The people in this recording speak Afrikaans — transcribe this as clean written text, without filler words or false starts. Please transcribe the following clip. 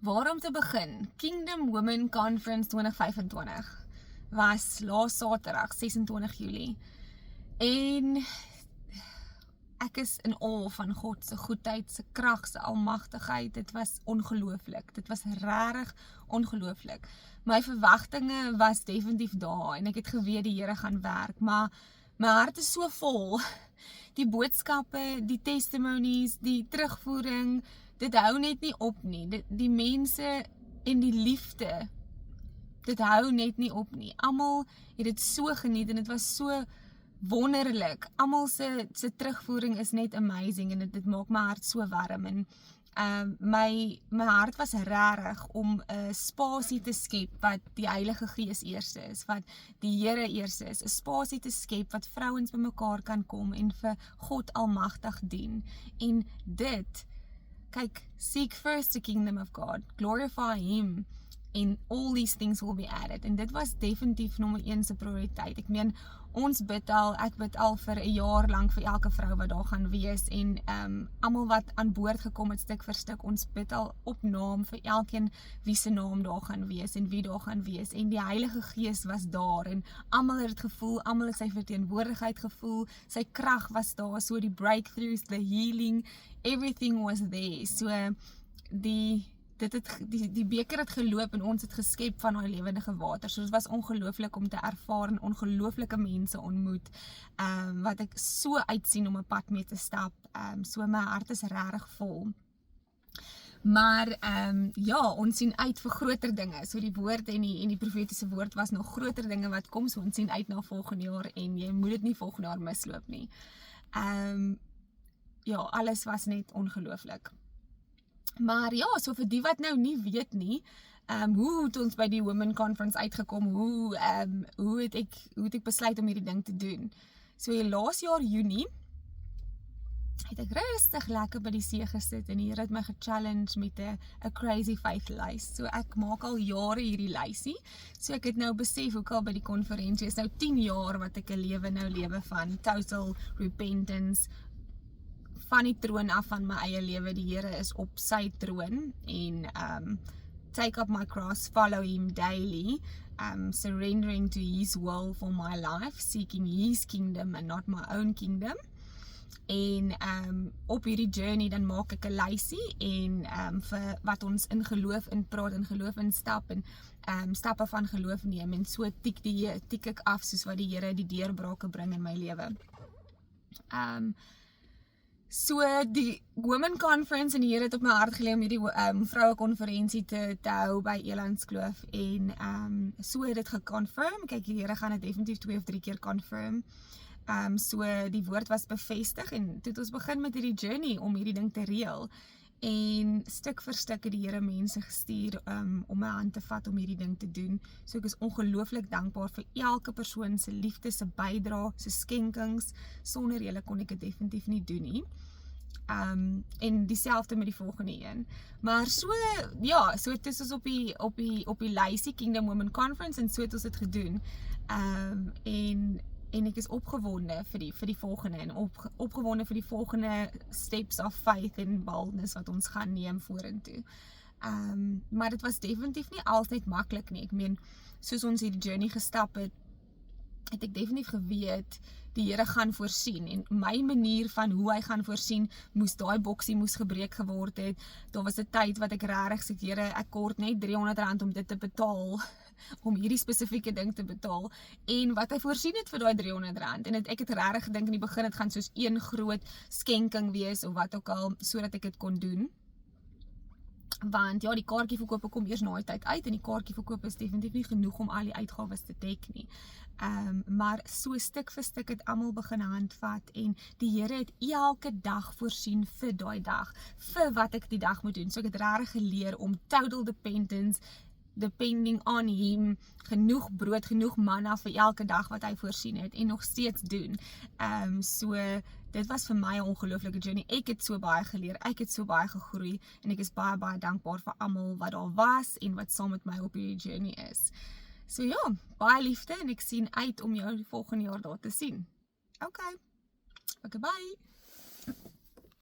Waarom te begin? Kingdom Women Conference 2025 was laas Saterdag, 26 Julie. En ek is in awe van God se goedheid, se krag, se almagtigheid. Dit was ongelooflik. Dit was regtig ongelooflik. My verwagtinge was definitief daar en ek het geweet die Here gaan werk, maar my hart is so vol. Die boodskappe, die testimonies, die terugvoering, dit hou net nie op nie. Die mense en die liefde, dit hou net nie op nie. Almal het dit so geniet en dit was so wonderlik. Almal se terugvoering is net amazing en dit maak my hart so warm en my hart was regtig om 'n spasie te skep wat die Heilige Gees eerste is, wat die Here eerste is, 'n spasie te skep wat vrouens bymekaar kan kom en vir God almagtig dien. En dit, kyk, seek first the kingdom of God, glorify him, and all these things will be added. En dit was definitief nommer 1 se prioriteit. Ek meen, ek bid al vir 'n jaar lank vir elke vrou wat daar gaan wees en almal wat aan boord gekom het stuk vir stuk, ons bid al op naam vir elkeen wie se naam daar gaan wees en wie daar gaan wees. En die Heilige Gees was daar en almal het dit gevoel, almal het sy verteenwoordigheid gevoel, sy krag was daar, so die breakthroughs, the healing, everything was there. So die beker het geloop en ons het geskep van daai lewendige water. So dit was ongelooflik om te ervaar en ongelooflike mense ontmoet, wat ek so uitsien om 'n pad mee te stap. So my hart is regtig vol. Maar ja, ons sien uit vir groter dinge. So die woord en die profetiese woord was nog groter dinge wat kom. So ons sien uit na volgende jaar en jy moet dit nie volgende jaar misloop nie. Ja, alles was net ongelooflik. Maar ja, so vir die wat nou nie weet nie, hoe het ons by die Women Conference uitgekom, hoe het ek besluit om hierdie ding te doen. So laas jaar Junie, het ek rustig lekker by die see gesit en die Here het my gechallenge met 'n crazy faith lys. So ek maak al jare hierdie lysie. So ek het nou besef ook al by die konferensie, is nou 10 jaar wat ek 'n lewe van total repentance, van die troon af van my eie lewe. Die Here is op sy troon en take up my cross, follow him daily, surrendering to his will for my life, seeking his kingdom and not my own kingdom. En op hierdie journey dan maak ek 'n lysie en vir wat ons in geloof inpraat, in geloof instap en stappe van geloof neem en so tik ek af soos wat die Here die deurbrake bring in my lewe. So die Women Conference en die Here het op my hart gelê om hierdie vroue konferensie te hou by Elandskloof en so het dit geconfirm. Kyk, die Here gaan dit definitief 2 of 3 keer confirm. So die woord was bevestig en toe het ons begin met hierdie journey om hierdie ding te reël. En stuk vir stuk het die Here mense gestuur om my hand te vat om hierdie ding te doen. So ek is ongelooflik dankbaar vir elke persoon se liefde, se bydrae, se skenkings. Sonder julle kon ek dit definitief nie doen nie. En dieselfde met die volgende een. Maar so het ons op die lysie Kingdom Women Conference en so het ons dit gedoen. En ek is opgewonde vir die volgende en opgewonde vir die volgende steps of faith en boldness wat ons gaan neem vorentoe. Maar dit was definitief nie altyd maklik nie. Ek meen, soos ons hierdie journey gestap het ek definitief geweet die Here gaan voorsien en my manier van hoe hy gaan voorsien, daai boksie moes gebreek geword het. Daar was 'n tyd wat ek regtig sê, Here, ek kort net R300 om dit te betaal, om hierdie spesifieke ding te betaal, en wat hy voorsien het vir daai R300, en ek het regtig gedink in die begin, het gaan soos een groot skenking wees, of wat ook al, sodat ek dit kon doen. Want ja, die kaartjieverkope kom eers na die tyd uit, en die kaartjieverkope is definitief nie genoeg om al die uitgawes te dek nie. Maar so stuk vir stuk het almal begin handvat, en die Here het elke dag voorsien vir daai dag, vir wat ek die dag moet doen. So ek het regtig geleer om total depending on him, genoeg brood, genoeg manna vir elke dag wat hy voorsien het, en nog steeds doen. So dit was vir my 'n ongelooflike journey. Ek het so baie geleer, ek het so baie gegroei, en ek is baie, baie dankbaar vir almal wat daar was, en wat saam met my op hierdie journey is. So ja, baie liefde, en ek sien uit om jou volgende jaar daar te sien. Okay, bye.